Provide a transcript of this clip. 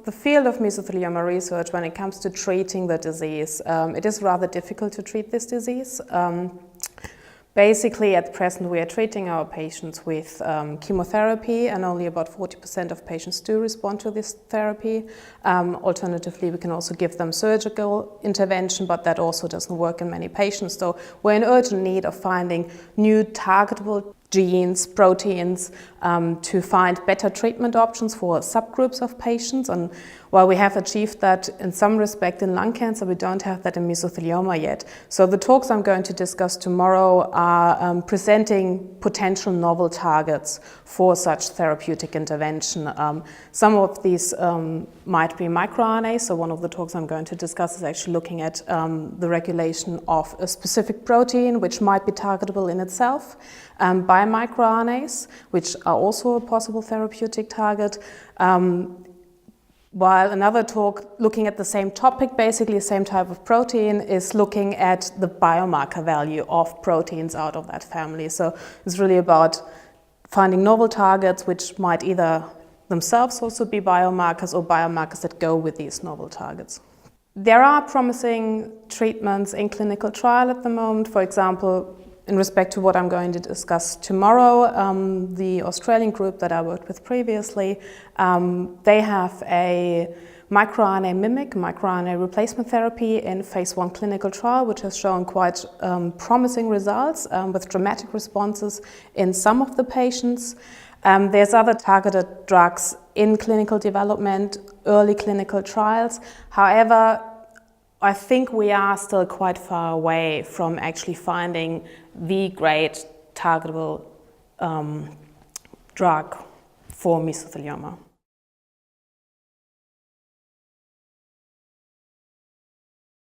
The field of mesothelioma research, when it comes to treating the disease, it is rather difficult to treat this disease. Basically, at present, we are treating our patients with chemotherapy, and only about 40% of patients do respond to this therapy. Alternatively, we can also give them surgical intervention, but that also doesn't work in many patients. So we're in urgent need of finding new targetable genes, proteins, to find better treatment options for subgroups of patients. And while we have achieved that in some respect in lung cancer, we don't have that in mesothelioma yet. So the talks I'm going to discuss tomorrow are presenting potential novel targets for such therapeutic intervention. Some of these might be microRNA. So one of the talks I'm going to discuss is actually looking at the regulation of a specific protein, which might be targetable in itself by microRNAs, which are also a possible therapeutic target. While another talk looking at the same topic, basically the same type of protein, is looking at the biomarker value of proteins out of that family. So it's really about finding novel targets which might either themselves also be biomarkers or biomarkers that go with these novel targets. There are promising treatments in clinical trial at the moment. For example, in respect to what I'm going to discuss tomorrow, the Australian group that I worked with previously, they have a microRNA mimic, microRNA replacement therapy in phase 1 clinical trial, which has shown quite promising results with dramatic responses in some of the patients. There's other targeted drugs in clinical development, early clinical trials. However, I think we are still quite far away from actually finding the great targetable drug for mesothelioma.